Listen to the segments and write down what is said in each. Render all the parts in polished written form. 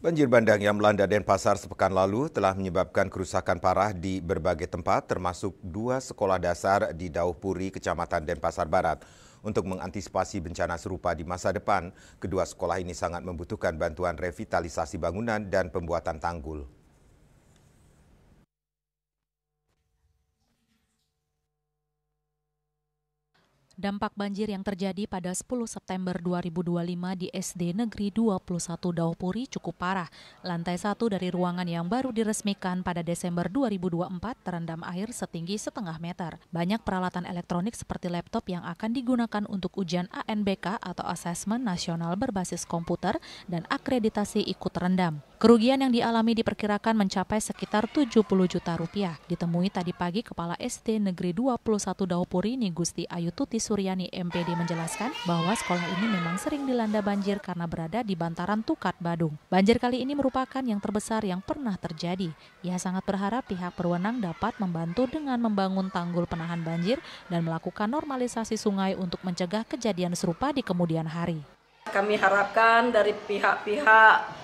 Banjir bandang yang melanda Denpasar sepekan lalu telah menyebabkan kerusakan parah di berbagai tempat, termasuk 2 sekolah dasar di Dauhpuri, Kecamatan Denpasar Barat. Untuk mengantisipasi bencana serupa di masa depan, kedua sekolah ini sangat membutuhkan bantuan revitalisasi bangunan dan pembuatan tanggul. Dampak banjir yang terjadi pada 10 September 2025 di SD Negeri 21 Dauhpuri cukup parah. Lantai 1 dari ruangan yang baru diresmikan pada Desember 2024 terendam air setinggi setengah meter. Banyak peralatan elektronik seperti laptop yang akan digunakan untuk ujian ANBK atau Asesmen Nasional Berbasis Komputer dan akreditasi ikut terendam. Kerugian yang dialami diperkirakan mencapai sekitar 70 juta rupiah. Ditemui tadi pagi Kepala SD Negeri 21 Dauhpuri Nigusti Ayututi Suryani MPD menjelaskan bahwa sekolah ini memang sering dilanda banjir karena berada di bantaran Tukat Badung. Banjir kali ini merupakan yang terbesar yang pernah terjadi. Ia sangat berharap pihak berwenang dapat membantu dengan membangun tanggul penahan banjir dan melakukan normalisasi sungai untuk mencegah kejadian serupa di kemudian hari. Kami harapkan dari pihak-pihak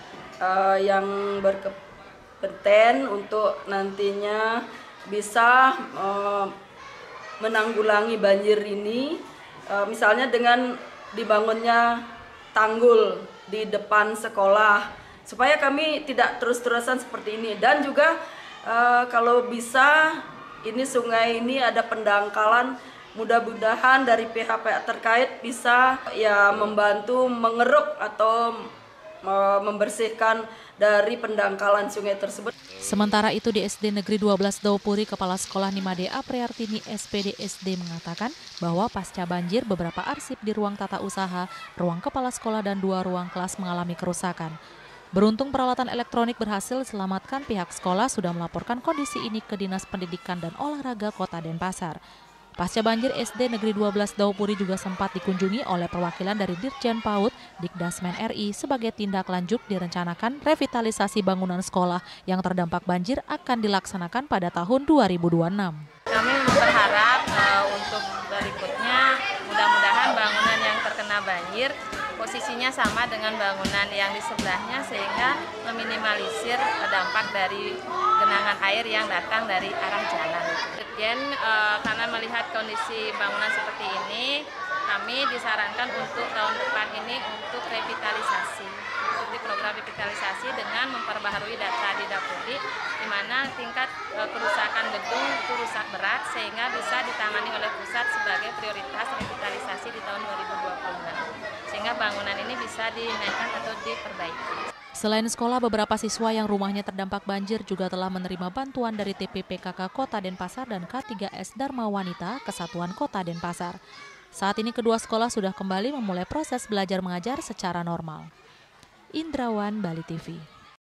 yang berkompeten untuk nantinya bisa menanggulangi banjir ini, misalnya dengan dibangunnya tanggul di depan sekolah, supaya kami tidak terus-terusan seperti ini. Dan juga kalau bisa ini sungai ini ada pendangkalan, mudah-mudahan dari pihak-pihak terkait bisa ya membantu mengeruk atau membersihkan dari pendangkalan sungai tersebut. Sementara itu di SD Negeri 12 Dauhpuri, Kepala Sekolah Nimade Apriartini SPD SD mengatakan bahwa pasca banjir beberapa arsip di ruang tata usaha, ruang kepala sekolah dan 2 ruang kelas mengalami kerusakan. Beruntung peralatan elektronik berhasil diselamatkan, pihak sekolah sudah melaporkan kondisi ini ke Dinas Pendidikan dan Olahraga Kota Denpasar. Pasca banjir, SD Negeri 12 Dauhpuri juga sempat dikunjungi oleh perwakilan dari Dirjen PAUD, Dikdasmen RI. Sebagai tindak lanjut direncanakan revitalisasi bangunan sekolah yang terdampak banjir akan dilaksanakan pada tahun 2026. Kami berharap untuk berikutnya mudah-mudahan bangunan yang terkena banjir posisinya sama dengan bangunan yang di sebelahnya sehingga meminimalisir dampak dari genangan air yang datang dari arah jalan. Dirjen karena melihat kondisi bangunan seperti ini, kami disarankan untuk tahun depan ini untuk revitalisasi. Di program revitalisasi dengan memperbaharui data di Dauhpuri, di mana tingkat kerusakan gedung itu rusak berat sehingga bisa ditangani oleh pusat sebagai prioritas revitalisasi di tahun 2026. Sehingga bangunan ini bisa dinaikkan atau diperbaiki. Selain sekolah, beberapa siswa yang rumahnya terdampak banjir juga telah menerima bantuan dari TPPKK Kota Denpasar dan K3S Dharma Wanita Kesatuan Kota Denpasar. Saat ini kedua sekolah sudah kembali memulai proses belajar mengajar secara normal. Indrawan, Bali TV.